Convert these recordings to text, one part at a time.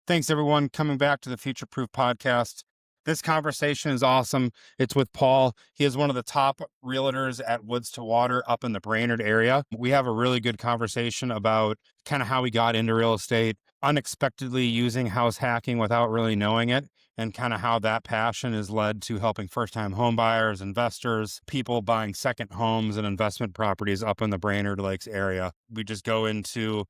Thanks, everyone, coming back to the Future Proof podcast. This conversation is awesome. It's with Paul. He is one of the top realtors at Woods to Water up in the Brainerd area. We have a really good conversation about kind of how he got into real estate, unexpectedly using house hacking without really knowing it, and kind of how that passion has led to helping first-time home buyers, investors, people buying second homes and investment properties up in the Brainerd Lakes area. We just go into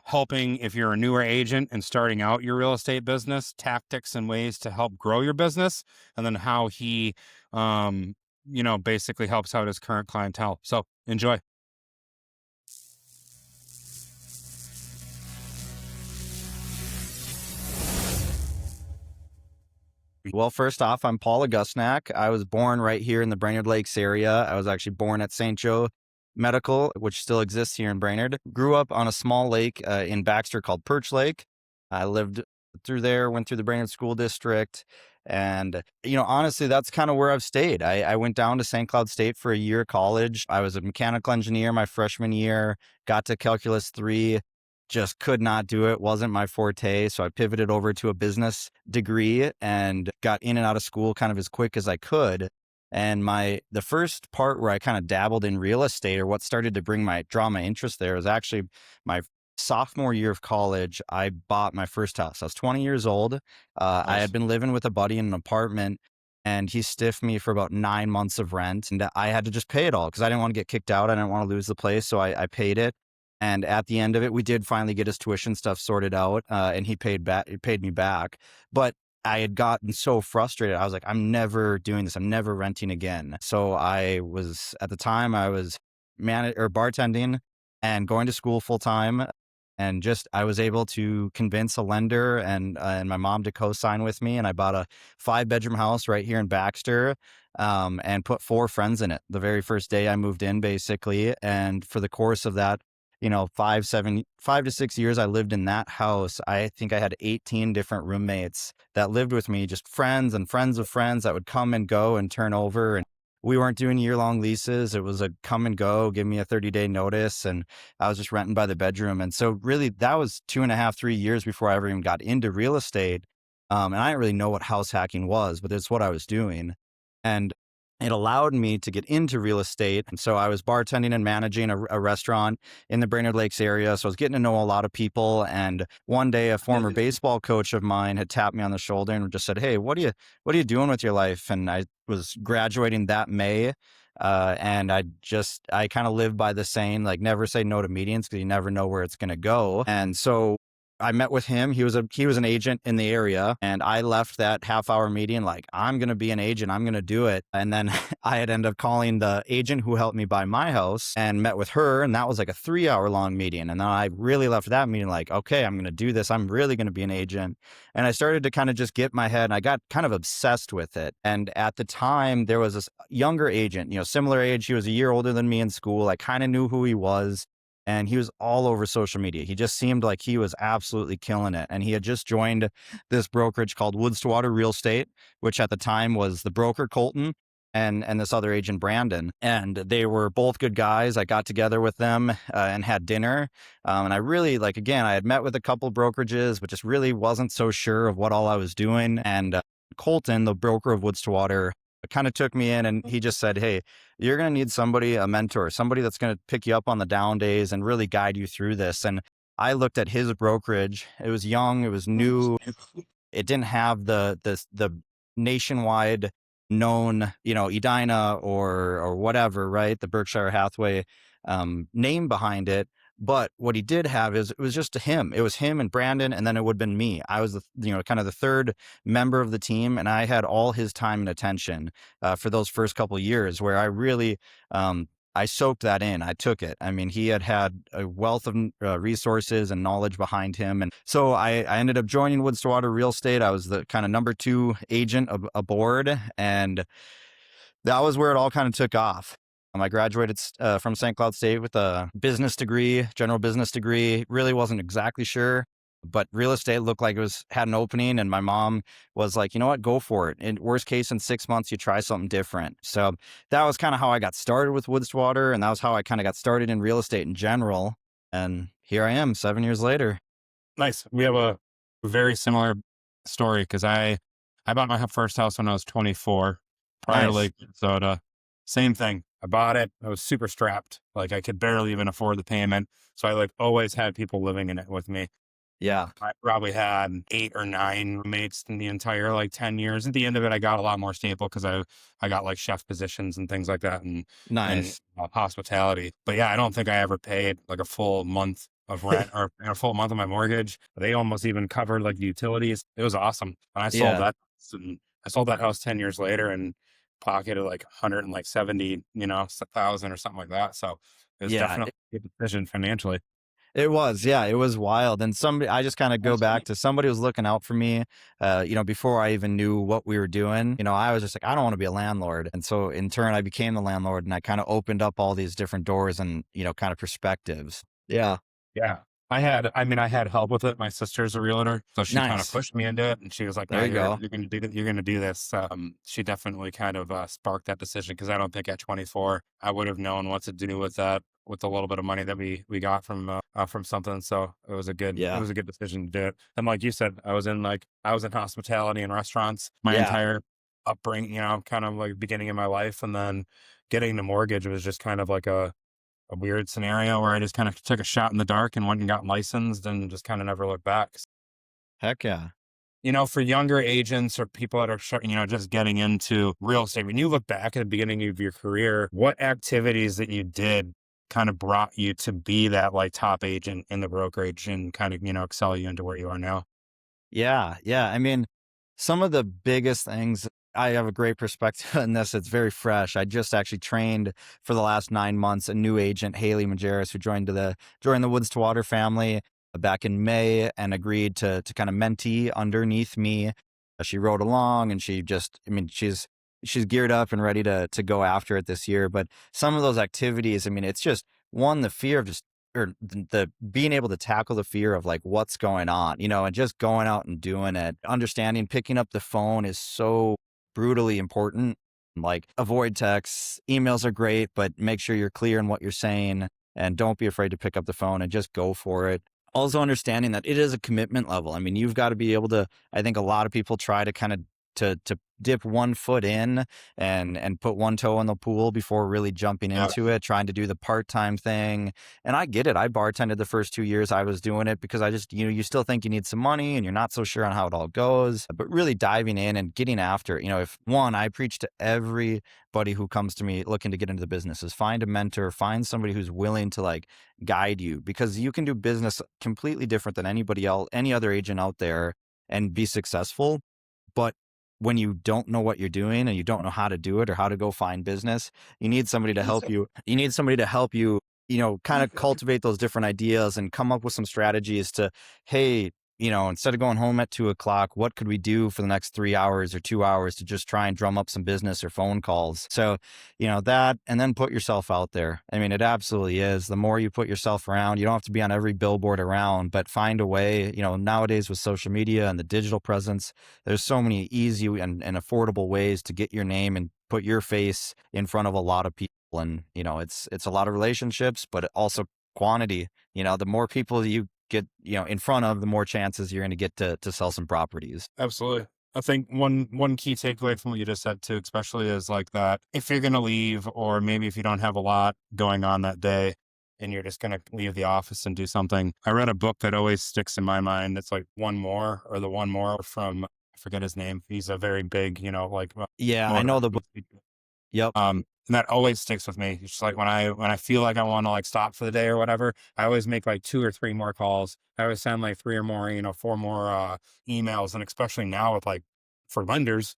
helping if you're a newer agent and starting out your real estate business, tactics and ways to help grow your business, and then how he, basically helps out his current clientele. So enjoy. Well, first off, I'm Paul Augustinack. I was born right here in the Brainerd Lakes area. I was actually born at St. Joe Medical, which still exists here in Brainerd. Grew up on a small lake in Baxter called Perch Lake. I lived through there, went through the Brainerd School District. And, honestly, that's kind of where I've stayed. I went down to St. Cloud State for a year of college. I was a mechanical engineer my freshman year, got to Calculus 3, just could not do it, wasn't my forte. So I pivoted over to a business degree and got in and out of school kind of as quick as I could. And the first part where I kind of dabbled in real estate, or what started to draw my interest there, was actually my sophomore year of college. I bought my first house. I was 20 years old. I Nice. had been living with a buddy in an apartment, and he stiffed me for about 9 months of rent, and I had to just pay it all because I didn't want to get kicked out. I didn't want to lose the place. So I paid it. And at the end of it, we did finally get his tuition stuff sorted out, and he paid me back. But I had gotten so frustrated. I was like, I'm never doing this. I'm never renting again. So at the time, I was bartending and going to school full time. And I was able to convince a lender and my mom to co-sign with me. And I bought a 5-bedroom house right here in Baxter, and put 4 friends in it the very first day I moved in, basically. And for the course of that, 5 to 6 years I lived in that house, I think I had 18 different roommates that lived with me, just friends and friends of friends that would come and go and turn over. And we weren't doing year-long leases. It was a come and go, give me a 30-day notice. And I was just renting by the bedroom. And so really that was 2.5, 3 years before I ever even got into real estate. And I didn't really know what house hacking was, but it's what I was doing. And it allowed me to get into real estate. And so I was bartending and managing a restaurant in the Brainerd Lakes area. So I was getting to know a lot of people. And one day a former baseball coach of mine had tapped me on the shoulder and just said, "Hey, what are you doing with your life?" And I was graduating that May. And I kind of live by the saying, like, never say no to meetings because you never know where it's going to go. And so I met with him. He was an agent in the area, and I left that half-hour meeting like, I'm going to be an agent. I'm going to do it. And then I had ended up calling the agent who helped me buy my house and met with her, and that was like a 3-hour long meeting. And then I really left that meeting like, okay, I'm going to do this. I'm really going to be an agent. And I started to kind of just get my head, and I got kind of obsessed with it. And at the time, there was this younger agent, similar age. He was a year older than me in school. I kind of knew who he was. And he was all over social media. He just seemed like he was absolutely killing it. And he had just joined this brokerage called Woods to Water Real Estate, which at the time was the broker Colton and this other agent Brandon. And they were both good guys. I got together with them and had dinner. And I really, again, I had met with a couple brokerages, but just really wasn't so sure of what all I was doing. And Colton, the broker of Woods to Water, kind of took me in, and he just said, "Hey, you're going to need somebody, a mentor, somebody that's going to pick you up on the down days and really guide you through this." And I looked at his brokerage. It was young. It was new. It didn't have the nationwide known, Edina or whatever, right? The Berkshire Hathaway name behind it. But what he did have is it was just him. It was him and Brandon, and then it would have been me. I was kind of the third member of the team, and I had all his time and attention for those first couple of years, where I really I soaked that in. I took it. I mean, he had a wealth of resources and knowledge behind him, and so I ended up joining Woods to Water Real Estate. I was the kind of number 2 agent aboard, and that was where it all kind of took off. I graduated from St. Cloud State with a business degree, general business degree. Really wasn't exactly sure, but real estate looked like had an opening. And my mom was like, "You know what, go for it. In worst case, in 6 months, you try something different." So that was kind of how I got started with Woods to Water. And that was how I kind of got started in real estate in general. And here I am 7 years later. Nice. We have a Very similar story because I bought my first house when I was 24, Prior Nice. Lake, Minnesota. Same thing. I bought it. I was super strapped. Like I could barely even afford the payment. So I like always had people living in it with me. Yeah. I probably had 8 or 9 roommates in the entire like 10 years. At the end of it, I got a lot more stable because I got like chef positions and things like that and Nice. hospitality. But yeah, I don't think I ever paid like a full month of rent or a full month of my mortgage. They almost even covered like the utilities. It was awesome. And Yeah. I sold that house 10 years later and pocketed like 170, thousand or something like that. So it was Yeah. definitely a good decision financially. It was, yeah, it was wild. And somebody, I just kind of go back to somebody was looking out for me, before I even knew what we were doing. I was just like, I don't want to be a landlord. And so in turn, I became the landlord and I kind of opened up all these different doors and, kind of perspectives. Yeah. Yeah. I had help with it. My sister's a realtor, so she kind of Nice. pushed me into it and she was like, no, There you go. you're going to do this. She definitely kind of sparked that decision because I don't think at 24, I would have known what to do with that, with the little bit of money that we got from something. So it Yeah. was a good decision to do it. And like you said, I was in hospitality and restaurants my Yeah. entire upbringing, kind of like beginning of my life. And then getting the mortgage was just kind of like a weird scenario where I just kind of took a shot in the dark and went and got licensed and just kind of never looked back. Heck yeah. For younger agents or people that are, just getting into real estate, when you look back at the beginning of your career, what activities that you did kind of brought you to be that like top agent in the brokerage and kind of, excel you into where you are now? Yeah. Yeah. I mean, some of the biggest things, I have a great perspective on this. It's very fresh. I just actually trained for the last 9 months a new agent, Haley Majerus, who joined the Woods to Water family back in May and agreed to kind of mentee underneath me. She rode along and she's geared up and ready to go after it this year. But some of those activities, it's just one, the fear of just or the being able to tackle the fear of like what's going on, and just going out and doing it. Understanding picking up the phone is so brutally important. Like avoid texts, emails are great, but make sure you're clear in what you're saying and don't be afraid to pick up the phone and just go for it. Also understanding that it is a commitment level. You've got to be able to, I think a lot of people try to kind of to dip one foot in and put one toe in the pool before really jumping Yeah. into it, trying to do the part-time thing. And I get it. I bartended the first 2 years I was doing it because I just, you still think you need some money and you're not so sure on how it all goes, but really diving in and getting after it. If one, I preach to everybody who comes to me looking to get into the business is find a mentor, find somebody who's willing to like guide you because you can do business completely different than anybody else, any other agent out there and be successful. But when you don't know what you're doing and you don't know how to do it or how to go find business, you need somebody to help you. You need somebody to help you, kind of cultivate those different ideas and come up with some strategies to, hey, instead of going home at 2 o'clock, what could we do for the next 3 hours or 2 hours to just try and drum up some business or phone calls? So, that, and then put yourself out there. It absolutely is. The more you put yourself around, you don't have to be on every billboard around, but find a way, nowadays with social media and the digital presence, there's so many easy and affordable ways to get your name and put your face in front of a lot of people. And, it's a lot of relationships, but also quantity. The more people you get, in front of, the more chances you're going to get to sell some properties. Absolutely. I think one key takeaway from what you just said too, especially is like that if you're going to leave, or maybe if you don't have a lot going on that day and you're just going to leave the office and do something. I read a book that always sticks in my mind. It's like One More, or the One More from, I forget his name. He's a very big, Yeah, I motor. know the book. Yep. And that always sticks with me. It's just like when I feel like I want to like stop for the day or whatever, I always make like 2 or 3 more calls. I always send like 3 or more, 4 more emails. And especially now with like for lenders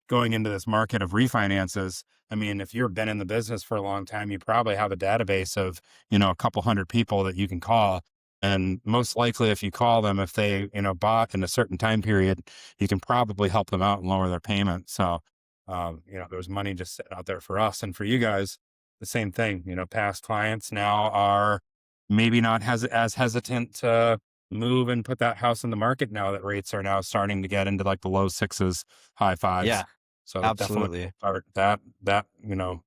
going into this market of refinances. If you've been in the business for a long time, you probably have a database of, a couple hundred people that you can call. And most likely if you call them, if they, bought in a certain time period, you can probably help them out and lower their payment. So there's money just sitting out there for us and for you guys. The same thing, past clients now are maybe not as hesitant to move and put that house in the market now that rates are now starting to get into like the low sixes, high fives. Yeah, So definitely absolutely.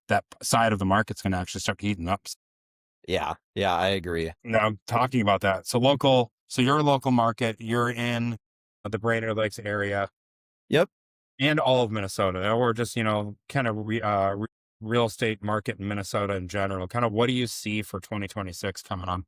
that side of the market's going to actually start heating up. Yeah. Yeah, I agree. Now talking about that. So you're a local market, you're in the Brainerd Lakes area Yep. and all of Minnesota, or just, kind of real estate market in Minnesota in general? Kind of what do you see for 2026 coming on?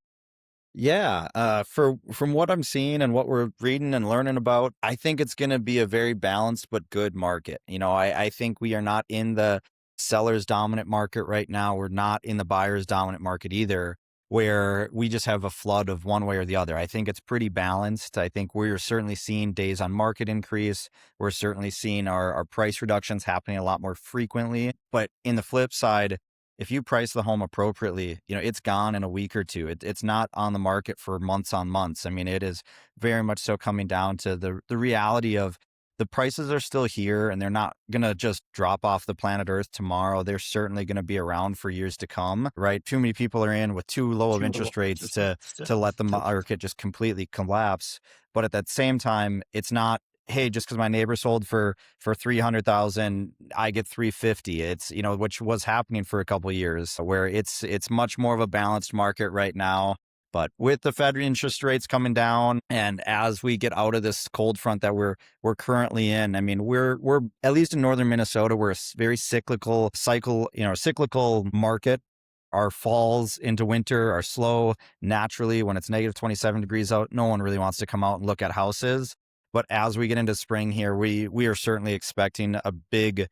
Yeah, from what I'm seeing and what we're reading and learning about, I think it's going to be a very balanced but good market. I think we are not in the seller's dominant market right now. We're not in the buyer's dominant market either, where we just have a flood of one way or the other. I think it's pretty balanced. I think we're certainly seeing days on market increase. We're certainly seeing our price reductions happening a lot more frequently. But in the flip side, if you price the home appropriately, it's gone in a week or two. It's not on the market for months on months. I mean, it is very much so coming down to the reality of the prices are still here and they're not going to just drop off the planet Earth tomorrow. They're certainly going to be around for years to come, right? Too many people are in with too low of interest rates to let the market just completely collapse. But at that same time, it's not, hey, just because my neighbor sold for 300,000, I get 350. It's, which was happening for a couple of years, where it's much more of a balanced market right now. But with the Fed interest rates coming down, and as we get out of this cold front that we're currently in, I mean, we're at least in northern Minnesota, we're a very cyclical market. Our falls into winter are slow naturally. When it's negative 27 degrees out, no one really wants to come out and look at houses. But as we get into spring here, we are certainly expecting a big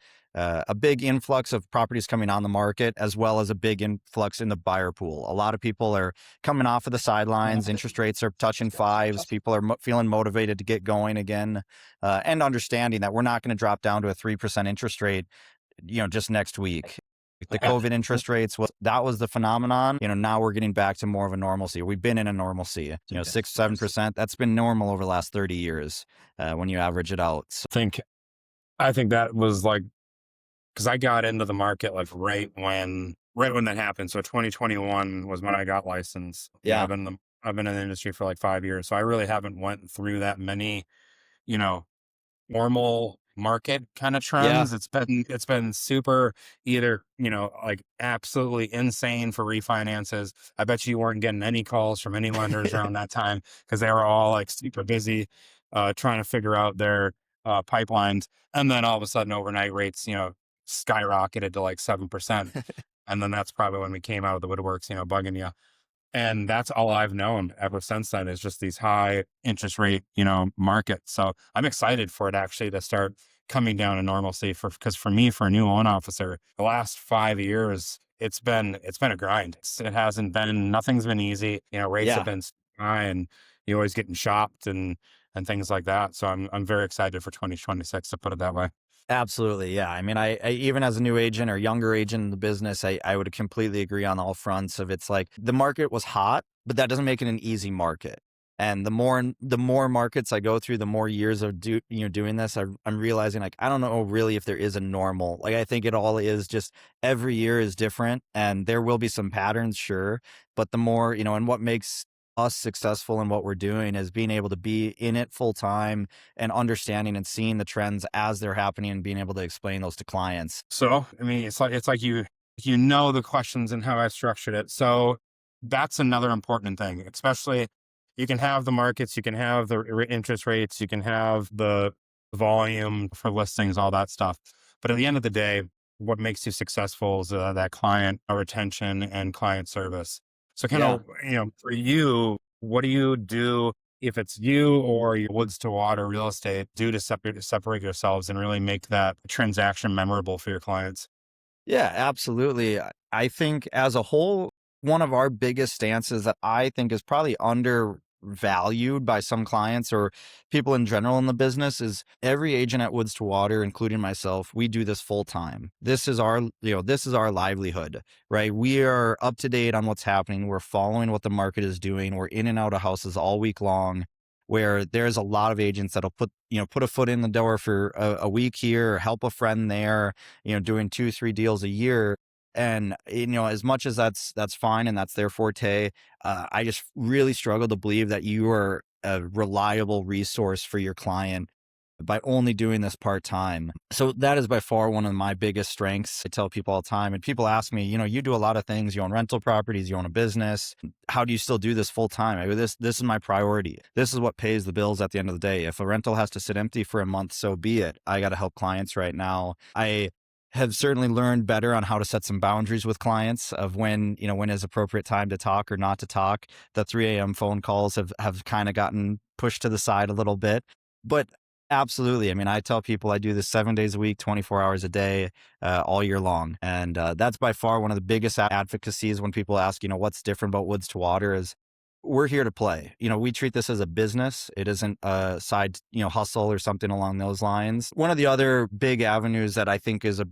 influx of properties coming on the market, as well as a big influx in the buyer pool. A lot of people are coming off of the sidelines. Interest rates are touching fives. People are feeling motivated to get going again, and understanding that we're not going to drop down to a 3% interest rate, just next week. The COVID interest rates that was the phenomenon. Now we're getting back to more of a normalcy. We've been in a normalcy. 6-7%. That's been normal over the last 30 years when you average it out. So, I think that was like, because I got into the market like right when that happened. So 2021 was when I got licensed. Yeah. I've been in the industry for like 5 years, so I really haven't went through that many, you know, normal market kind of trends. It's been super, either, like absolutely insane for refinances. I bet you weren't getting any calls from any lenders around that time, because they were all like super busy trying to figure out their pipelines. And then all of a sudden overnight rates, skyrocketed to like 7%. And then that's probably when we came out of the woodworks, bugging you. And that's all I've known ever since then, is just these high interest rate, markets. So I'm excited for it actually to start coming down to normalcy, because for me, for a new loan officer, the last 5 years, it's been a grind. Nothing's been easy. Rates have been high, and you're always getting shopped and things like that. So I'm very excited for 2026, to put it that way. Absolutely. Yeah. I mean, I even as a new agent or younger agent in the business, I would completely agree on all fronts of, it's like the market was hot, but that doesn't make it an easy market. And the more markets I go through, the more years of doing this, I'm realizing, like, I don't know really if there is a normal. Like, I think it all is just every year is different, and there will be some patterns, sure. But the more, and what makes us successful in what we're doing is being able to be in it full time and understanding and seeing the trends as they're happening and being able to explain those to clients. So, I mean, it's like you know the questions and how I structured it. So that's another important thing, especially, you can have the markets, you can have the interest rates, you can have the volume for listings, all that stuff. But at the end of the day, what makes you successful is that client retention and client service. So kind of, for you, what do you do, if it's you or your woods to water real estate, do to separate yourselves and really make that transaction memorable for your clients? Yeah, absolutely. I think as a whole, one of our biggest stances that I think is probably undervalued by some clients or people in general in the business is every agent at Woods to Water, including myself, we do this full time. This is our livelihood, right? We are up to date on what's happening. We're following what the market is doing. We're in and out of houses all week long, where there's a lot of agents that'll put a foot in the door for a week here, or help a friend there, doing 2-3 deals a year. And, as much as that's fine and that's their forte, I just really struggle to believe that you are a reliable resource for your client by only doing this part-time. So that is by far one of my biggest strengths. I tell people all the time, and people ask me, you do a lot of things. You own rental properties, you own a business. How do you still do this full time? I mean, this is my priority. This is what pays the bills at the end of the day. If a rental has to sit empty for a month, so be it. I got to help clients right now. I have certainly learned better on how to set some boundaries with clients of when is appropriate time to talk or not to talk. The 3 a.m. phone calls have kind of gotten pushed to the side a little bit, but absolutely. I mean, I tell people I do this 7 days a week, 24 hours a day, all year long. And that's by far one of the biggest advocacies when people ask, what's different about Woods to Water is we're here to play. We treat this as a business. It isn't a side, hustle or something along those lines. One of the other big avenues that I think is a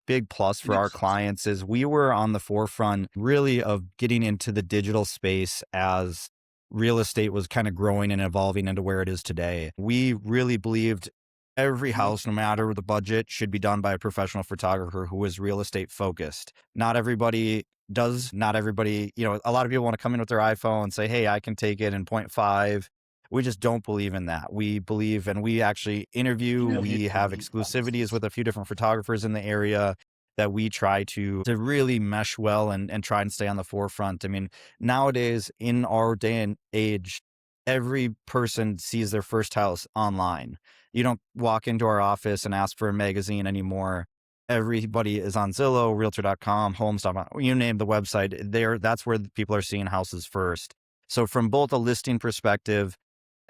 big plus for our clients is we were on the forefront really of getting into the digital space as real estate was kind of growing and evolving into where it is today. We really believed every house, no matter the budget, should be done by a professional photographer who is real estate focused. Not everybody does. Not everybody, a lot of people want to come in with their iPhone and say, hey, I can take it in 0.5. We just don't believe in that. We believe, and we actually interview, we have exclusivities with a few different photographers in the area that we try to really mesh well and try and stay on the forefront. I mean, nowadays in our day and age, every person sees their first house online. You don't walk into our office and ask for a magazine anymore. Everybody is on Zillow, Realtor.com, Homes.com, you name the website. That's where people are seeing houses first. So from both a listing perspective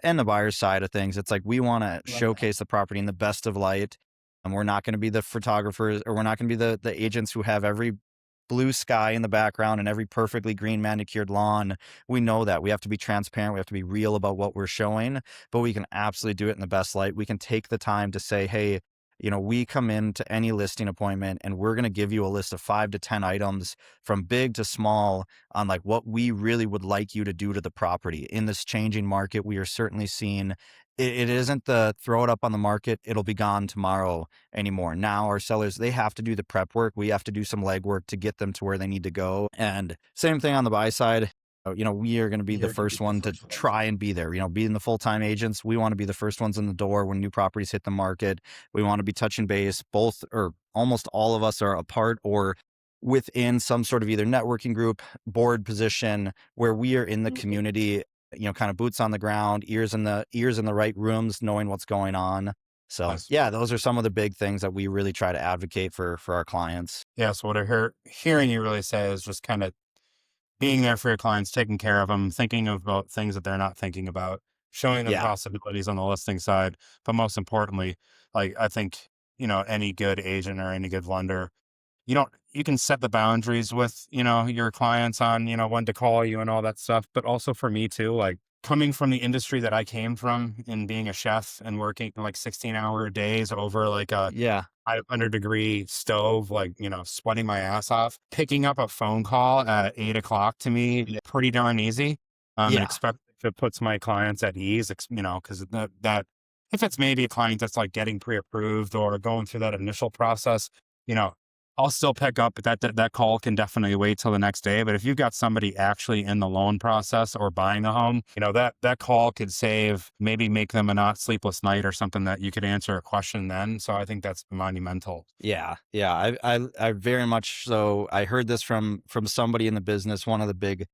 and the buyer's side of things, it's like we want to showcase the property in the best of light. And we're not going to be the photographers, or we're not going to be the agents who have every blue sky in the background and every perfectly green manicured lawn. We know that. We have to be transparent. We have to be real about what we're showing, but we can absolutely do it in the best light. We can take the time to say, hey, we come into any listing appointment and we're going to give you a list of 5 to 10 items from big to small on like what we really would like you to do to the property. In this changing market, we are certainly seeing it isn't the throw it up on the market, it'll be gone tomorrow anymore. Now our sellers, they have to do the prep work. We have to do some legwork to get them to where they need to go. And same thing on the buy side. We are going to be the first one to try and be there, being the full-time agents. We want to be the first ones in the door when new properties hit the market. We want to be touching base. Both or almost all of us are a part or within some sort of either networking group, board position where we are in the community, kind of boots on the ground, ears in the right rooms, knowing what's going on. So yeah, those are some of the big things that we really try to advocate for our clients. Yeah. So what I'm hearing you really say is just kind of being there for your clients, taking care of them, thinking about things that they're not thinking about, showing them possibilities on the listing side. But most importantly, like I think, any good agent or any good lender, you can set the boundaries with, your clients on, when to call you and all that stuff. But also for me too, like coming from the industry that I came from and being a chef and working like 16-hour days over like a 500-degree stove, like, sweating my ass off, picking up a phone call at 8 o'clock to me, pretty darn easy. And expect if it puts my clients at ease, because that if it's maybe a client that's like getting pre-approved or going through that initial process, I'll still pick up, but that call can definitely wait till the next day. But if you've got somebody actually in the loan process or buying the home, that call could maybe make them a not sleepless night or something that you could answer a question then. So I think that's monumental. Yeah. I very much so. I heard this from somebody in the business, one of the big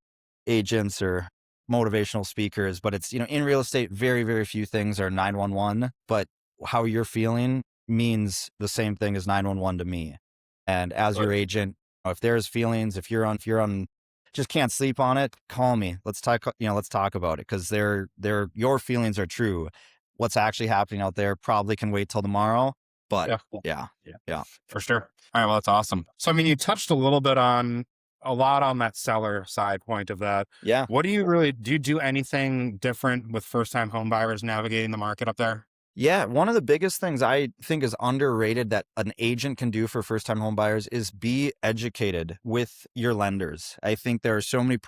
agents or motivational speakers, but it's, in real estate, very, very few things are 911, but how you're feeling means the same thing as 911 to me. And as your agent, if there's feelings, if you're on, just can't sleep on it, call me. Let's talk about it. Cause your feelings are true. What's actually happening out there probably can wait till tomorrow, but yeah, for sure. All right. Well, that's awesome. So, I mean, you touched a lot on that seller side point of that. Yeah. What do you do anything different with first time home buyers navigating the market up there? Yeah, one of the biggest things I think is underrated that an agent can do for first-time home buyers is be educated with your lenders. I think there are so many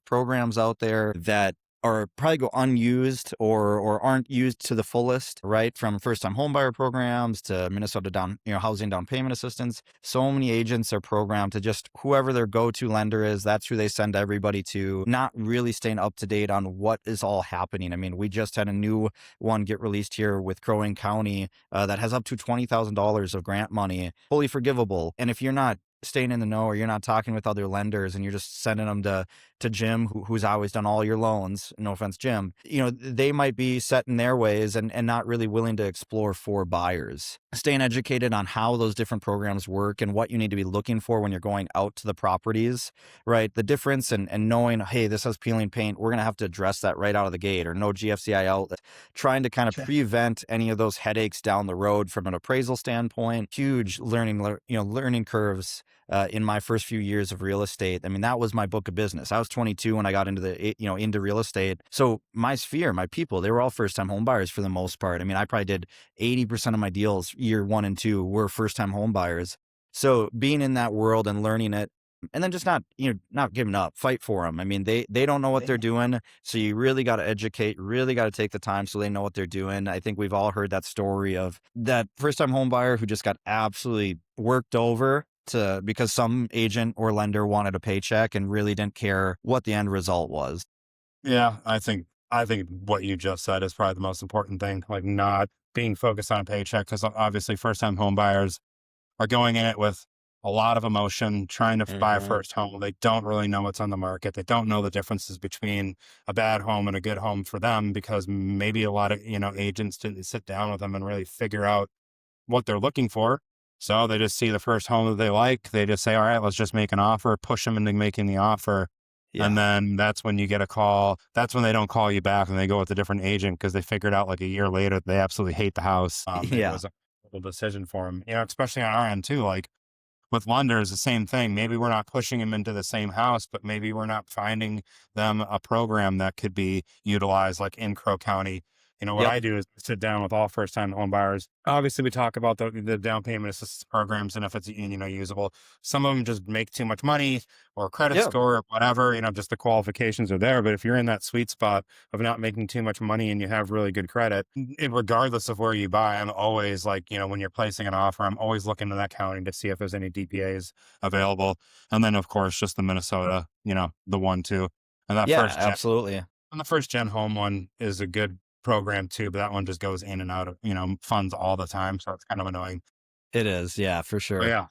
programs out there that or probably go unused or aren't used to the fullest, right? From first time homebuyer programs to Minnesota housing down payment assistance. So many agents are programmed to just whoever their go-to lender is, that's who they send everybody to, not really staying up to date on what is all happening. I mean, we just had a new one get released here with Crow Wing County that has up to $20,000 of grant money, fully forgivable. And if you're not staying in the know or you're not talking with other lenders and you're just sending them to Jim, who's always done all your loans, no offense, Jim, they might be set in their ways and not really willing to explore for buyers. Staying educated on how those different programs work and what you need to be looking for when you're going out to the properties, right? The difference and knowing, hey, this has peeling paint, we're going to have to address that right out of the gate, or no GFCI outlet, trying to kind of prevent any of those headaches down the road from an appraisal standpoint. Huge learning curves in my first few years of real estate. I mean, that was my book of business. I was 22 when I got into real estate. So my sphere, my people, they were all first time home buyers for the most part. I mean, I probably did 80% of my deals year 1 and 2 were first time home buyers. So being in that world and learning it, and then just not giving up, fight for them. I mean, they don't know what they're doing. So you really got to educate, really got to take the time so they know what they're doing. I think we've all heard that story of that first time home buyer who just got absolutely worked over because some agent or lender wanted a paycheck and really didn't care what the end result was. Yeah, I think what you just said is probably the most important thing, like not being focused on a paycheck, because obviously first time home buyers are going in it with a lot of emotion, trying to buy a first home. They don't really know what's on the market. They don't know the differences between a bad home and a good home for them, because maybe a lot of, agents didn't sit down with them and really figure out what they're looking for. So they just see the first home that they like. They just say, all right, let's just make an offer, push them into making the offer. And Yeah. then that's when you get a call. That's when they don't call you back and they go with a different agent, because they figured out like a year later they absolutely hate the house. It Yeah. was a horrible decision for them, especially on our end too. Like with lenders, the same thing. Maybe we're not pushing them into the same house, but maybe we're not finding them a program that could be utilized, like in Crow County. What Yep. I do is sit down with all first time home buyers. Obviously, we talk about the down payment assistance programs and if it's, usable. Some of them just make too much money or credit Yep. score or whatever, just the qualifications are there. But if you're in that sweet spot of not making too much money and you have really good credit, regardless of where you buy, I'm always like, when you're placing an offer, I'm always looking to that county to see if there's any DPAs available. And then, of course, just the Minnesota, the one, too. And that Yeah, first gen, absolutely. and the first gen home one is a good program too, but that one just goes in and out of, funds all the time. So it's kind of annoying. It is. Yeah, for But sure. yeah.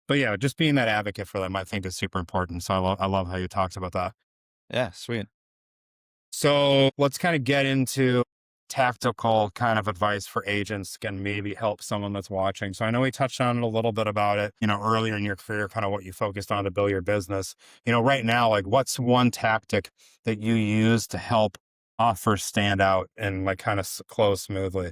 But yeah, just being that advocate for them, I think is super important. So I love how you talked about that. Yeah, sweet. So let's kind of get into tactical kind of advice for agents can maybe help someone that's watching. So I know we touched on it a little bit about it, earlier in your career, kind of what you focused on to build your business. Right now, like what's one tactic that you use to help offers stand out and like kind of close smoothly?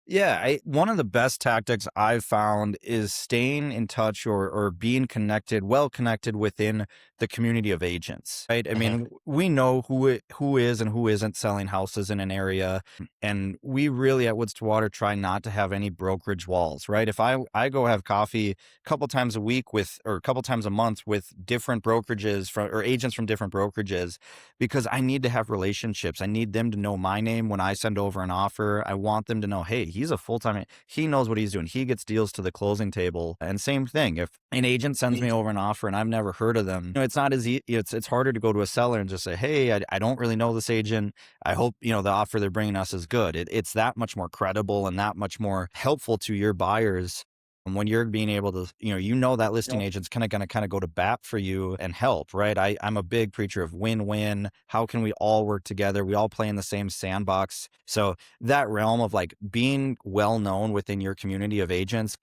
Yeah, one of the best tactics I've found is staying in touch or being connected, well connected within the community of agents, right? I Mhm. mean, we know who is and who isn't selling houses in an area, and we really at Woods to Water try not to have any brokerage walls, right? If I go have coffee a couple times a week or a couple times a month with different brokerages or agents from different brokerages, because I need to have relationships. I need them to know my name when I send over an offer. I want them to know, hey, he's a full-time, he knows what he's doing. He gets deals to the closing table. And same thing, if an agent sends me over an offer and I've never heard of them, it's not as easy. It's harder to go to a seller and just say, hey, I don't really know this agent. I hope, the offer they're bringing us is good. It's that much more credible and that much more helpful to your buyers. And when you're being able to, that listing agent's going to go to bat for you and help, right? I'm a big preacher of win-win. How can we all work together? We all play in the same sandbox. So that realm of like being well known within your community of agents,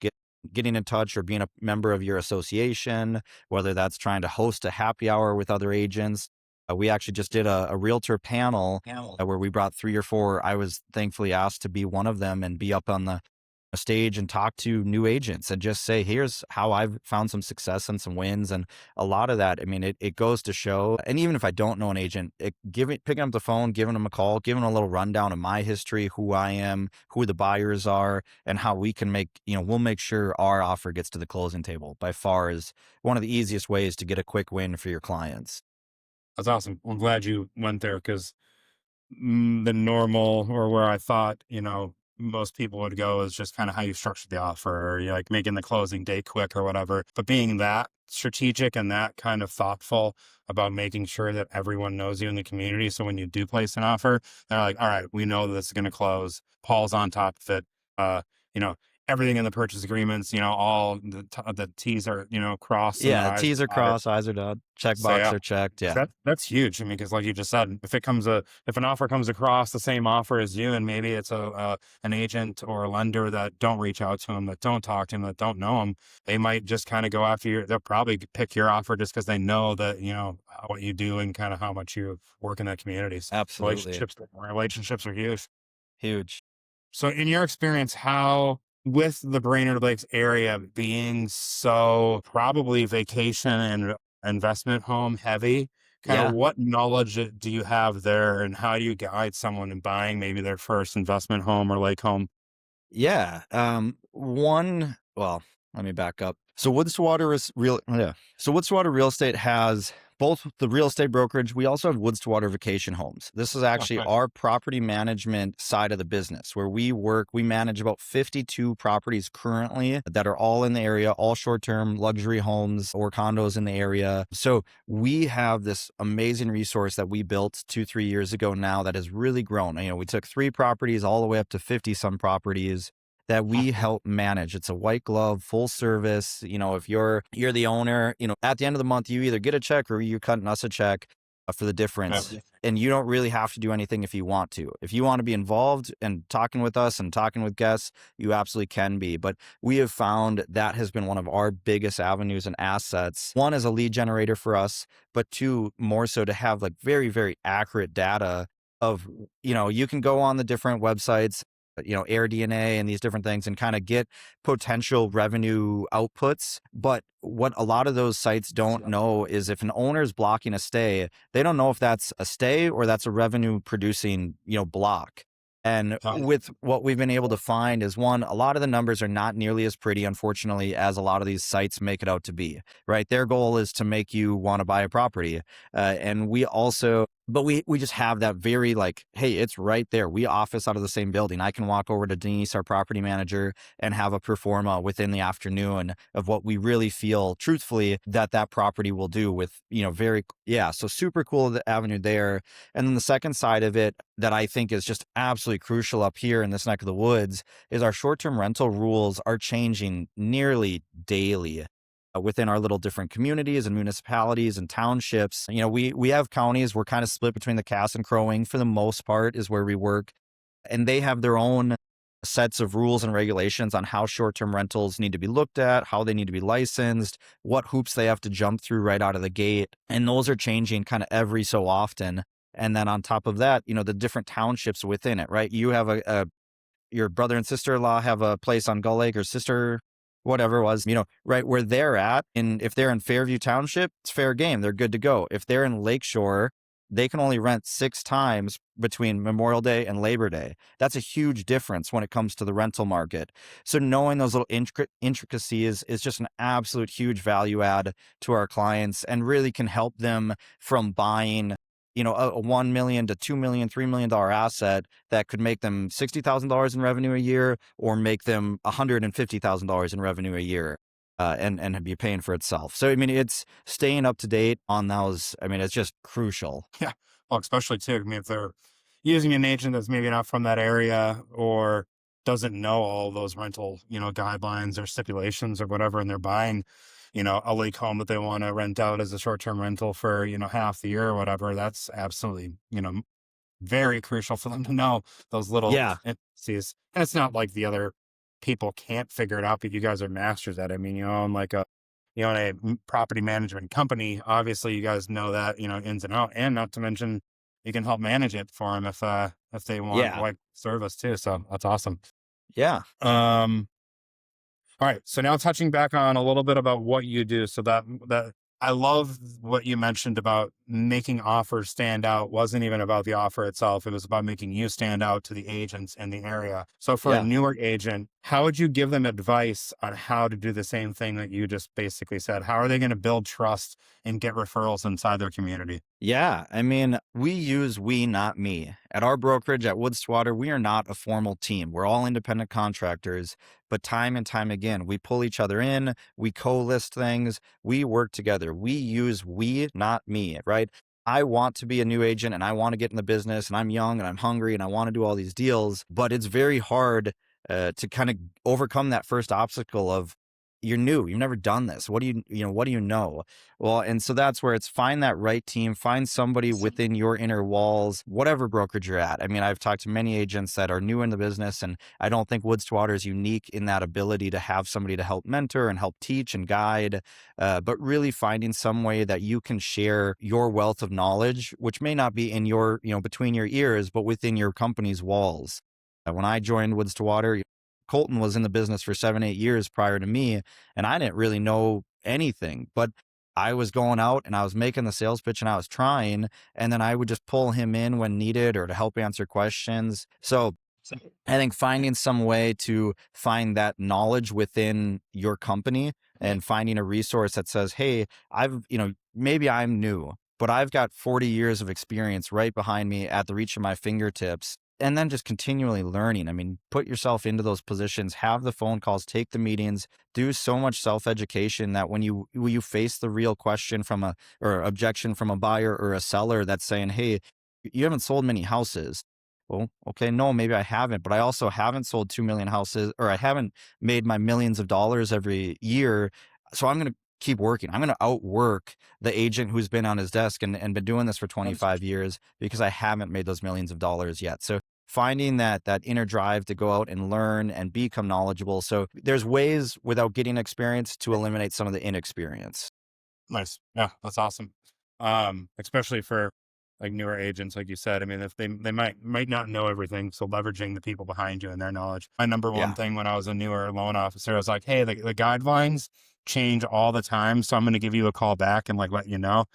getting in touch or being a member of your association, whether that's trying to host a happy hour with other agents. We actually just did a realtor panel where we brought 3 or 4. I was thankfully asked to be one of them and be up on the stage and talk to new agents and just say, here's how I've found some success and some wins. And a lot of that, I mean, it goes to show. And even if I don't know an agent, picking up the phone, giving them a call, giving them a little rundown of my history, who I am, who the buyers are, and how we can we'll make sure our offer gets to the closing table, by far is one of the easiest ways to get a quick win for your clients. That's awesome. I'm glad you went there, because the normal, or where I thought, most people would go, is just kind of how you structure the offer, or you're like making the closing date quick or whatever. But being that strategic and that kind of thoughtful about making sure that everyone knows you in the community. So when you do place an offer, they're like, all right, we know this is going to close. Paul's on top of it. You know, everything in the purchase agreements, all the T's are, crossed and the Yeah, I's T's are are dotted. crossed, I's are dotted, check So box yeah, are checked. 'cause Yeah, that's huge. I mean, because like you just said, if an offer comes across the same offer as you, and maybe it's an agent or a lender that don't reach out to him, that don't talk to him, that don't know him, they might just kind of go after your. They'll probably pick your offer just because they know that what you do and kind of how much you work in that community. So absolutely. relationships are huge. Huge. So, in your experience, how, with the Brainerd Lakes area being so probably vacation and investment home heavy, kind of Yeah. what knowledge do you have there, and how do you guide someone in buying maybe their first investment home or lake home? Yeah. Well, let me back up. So Woods to Water is real. Yeah. So Woods to Water Real Estate has both the real estate brokerage. We also have Woods to Water Vacation Homes. This is actually Okay. our property management side of the business where we work. We manage about 52 properties currently that are all in the area, all short-term luxury homes or condos in the area. So we have this amazing resource that we built 2-3 years ago now that has really grown. We took 3 properties all the way up to 50 some properties that we help manage. It's a white glove, full service. If you're the owner, at the end of the month, you either get a check or you're cutting us a check for the difference. Okay. And you don't really have to do anything if you want to. If you want to be involved and talking with us and talking with guests, you absolutely can be. But we have found that has been one of our biggest avenues and assets. One, as a lead generator for us, but two, more so to have like very, very accurate data of, you can go on the different websites, AirDNA and these different things and kind of get potential revenue outputs. But what a lot of those sites don't know is if an owner is blocking a stay, they don't know if that's a stay or that's a revenue producing, block. And with what we've been able to find is, one, a lot of the numbers are not nearly as pretty, unfortunately, as a lot of these sites make it out to be, right? Their goal is to make you want to buy a property. And we also, but we just have that very like, hey, it's right there. We office out of the same building. I can walk over to Denise, our property manager, and have a pro forma within the afternoon of what we really feel truthfully that property will do with, so super cool the avenue there. And then the second side of it that I think is just absolutely crucial up here in this neck of the woods is our short-term rental rules are changing nearly daily within our little different communities and municipalities and townships. We have counties. We're kind of split between the Cass and Crow Wing for the most part is where we work. And they have their own sets of rules and regulations on how short-term rentals need to be looked at, how they need to be licensed, what hoops they have to jump through right out of the gate. And those are changing kind of every so often. And then on top of that, the different townships within it, right? You have your brother and sister-in-law have a place on Gull Lake, or sister, whatever it was, right where they're at. And if they're in Fairview Township, it's fair game. They're good to go. If they're in Lakeshore, they can only rent 6 times between Memorial Day and Labor Day. That's a huge difference when it comes to the rental market. So knowing those little intricacies is just an absolute huge value add to our clients and really can help them from buying a $1 million to $2 million, $3 million asset that could make them $60,000 in revenue a year or make them $150,000 in revenue a year. And be paying for itself. So, it's staying up to date on those. It's just crucial. Yeah. Well, especially too, if they're using an agent that's maybe not from that area or doesn't know all those rental, guidelines or stipulations or whatever, and they're buying, a lake home that they want to rent out as a short-term rental for, half the year or whatever, that's absolutely, very crucial for them to know those little Yeah. intricacies. And it's not like the other people can't figure it out, but you guys are masters at it. I mean, you own a property management company. Obviously, you guys know that, ins and out, and not to mention you can help manage it for them if they want Yeah. like service too. So that's awesome. Yeah. All right. So now touching back on a little bit about what you do. So that I love what you mentioned about making offers stand out. Wasn't even about the offer itself. It was about making you stand out to the agents in the area. So for a Yeah. newer agent, how would you give them advice on how to do the same thing that you just basically said? How are they going to build trust and get referrals inside their community? Yeah, I mean, we use we, not me. At our brokerage at Woods to Water, we are not a formal team. We're all independent contractors, but time and time again, we pull each other in, we co-list things, we work together. We use we, not me, right? I want to be a new agent and I want to get in the business and I'm young and I'm hungry and I want to do all these deals, but it's very hard to kind of overcome that first obstacle of you're new, you've never done this. What do what do you know? Well, and so that's where it's find that right team, find somebody within your inner walls, whatever brokerage you're at. I mean, I've talked to many agents that are new in the business, and I don't think Woods to Water is unique in that ability to have somebody to help mentor and help teach and guide, but really finding some way that you can share your wealth of knowledge, which may not be in your, between your ears, but within your company's walls. When I joined Woods to Water, Colton was in the business for 7, 8 years prior to me, and I didn't really know anything, but I was going out and I was making the sales pitch and I was trying, and then I would just pull him in when needed or to help answer questions. So I think finding some way to find that knowledge within your company and finding a resource that says, hey, maybe I'm new, but I've got 40 years of experience right behind me at the reach of my fingertips. And then just continually learning. I mean, put yourself into those positions, have the phone calls, take the meetings, do so much self-education that when you face the real question from or objection from a buyer or a seller that's saying, hey, you haven't sold many houses. Well, okay, no, maybe I haven't, but I also haven't sold 2 million houses, or I haven't made my millions of dollars every year. So I'm going to keep working. I'm going to outwork the agent who's been on his desk and been doing this for 25 years because I haven't made those millions of dollars yet. So finding that inner drive to go out and learn and become knowledgeable. So there's ways without getting experience to eliminate some of the inexperience. Nice. Yeah, that's awesome. Especially for like newer agents, like you said. I mean, if they might not know everything, so leveraging the people behind you and their knowledge. My number one Yeah. thing when I was a newer loan officer, I was like, hey, the guidelines change all the time, so I'm going to give you a call back and like let you know.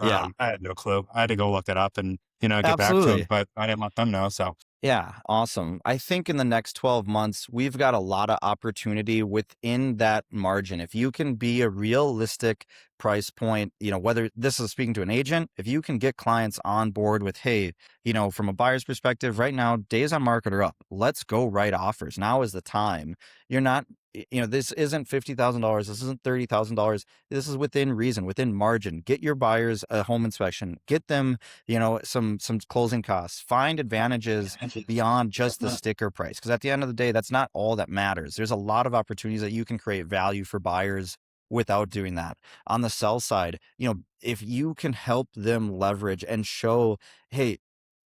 Yeah. I had no clue. I had to go look it up and get back to them, Absolutely. but I didn't let them know. So Yeah, awesome. I think in the next 12 months, we've got a lot of opportunity within that margin. If you can be a realistic price point, whether this is speaking to an agent, if you can get clients on board with, hey, from a buyer's perspective, right now, days on market are up. Let's go write offers. Now is the time. You're not, this isn't $50,000. This isn't $30,000. This is within reason, within margin. Get your buyers a home inspection. Get them some closing costs, find advantages beyond just the sticker price. Because at the end of the day, that's not all that matters. There's a lot of opportunities that you can create value for buyers without doing that. On the sell side, if you can help them leverage and show, hey,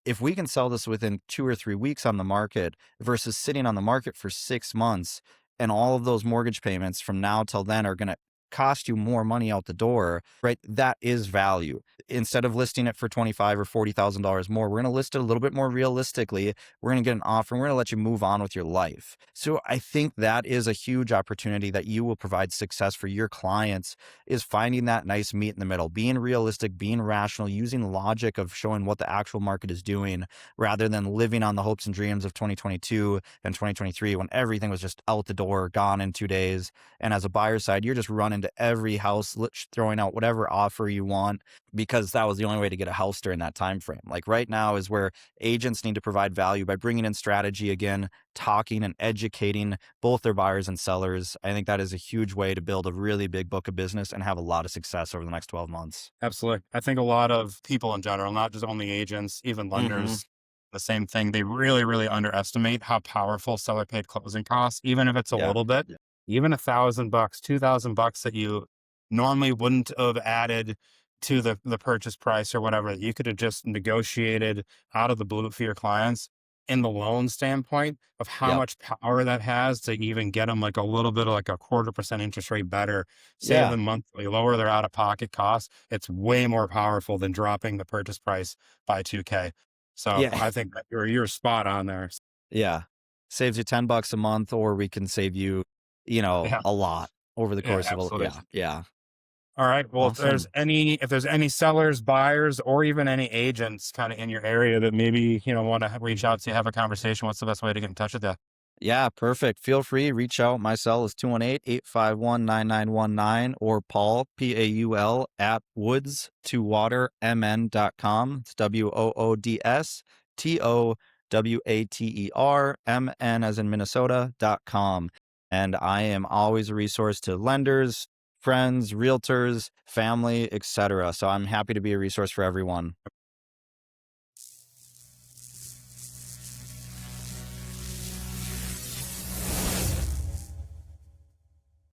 if we can sell this within 2 or 3 weeks on the market versus sitting on the market for 6 months, and all of those mortgage payments from now till then are going to cost you more money out the door, right? That is value. Instead of listing it for $25,000 or $40,000 more, we're going to list it a little bit more realistically. We're going to get an offer and we're going to let you move on with your life. So I think that is a huge opportunity that you will provide success for your clients, is finding that nice meat in the middle, being realistic, being rational, using logic of showing what the actual market is doing rather than living on the hopes and dreams of 2022 and 2023 when everything was just out the door, gone in 2 days. And as a buyer side, you're just running to every house, throwing out whatever offer you want because that was the only way to get a house during that time frame. Like right now is where agents need to provide value by bringing in strategy again, talking and educating both their buyers and sellers. I think that is a huge way to build a really big book of business and have a lot of success over the next 12 months. absolutely. I think a lot of people in general, not just only agents, even Hmm. lenders, the same thing. They really, really underestimate how powerful seller paid closing costs, even if it's a Yeah. little bit. Even $1,000, $2,000 that you normally wouldn't have added to the purchase price or whatever, that you could have just negotiated out of the blue for your clients in the loan standpoint of how Yep. much power that has to even get them like a little bit of like a 1/4% interest rate better, save Yeah. them monthly, lower their out of pocket costs. It's way more powerful than dropping the purchase price by 2K. So Yeah. I think that you're spot on there. Yeah. Saves you $10 a month, or we can save you, Yeah. a lot over the Yeah, course of absolutely. yeah. Yeah. All right. Well, Awesome. if there's any sellers, buyers, or even any agents kind of in your area that maybe, want to reach out to have a conversation, what's the best way to get in touch with you? Yeah, perfect. Feel free, reach out. My cell is 218-851-9919 or Paul, Paul, at woods2watermn.com. It's WOODSTOWATERMN as in Minnesota.com. And I am always a resource to lenders, friends, realtors, family, etc. So I'm happy to be a resource for everyone.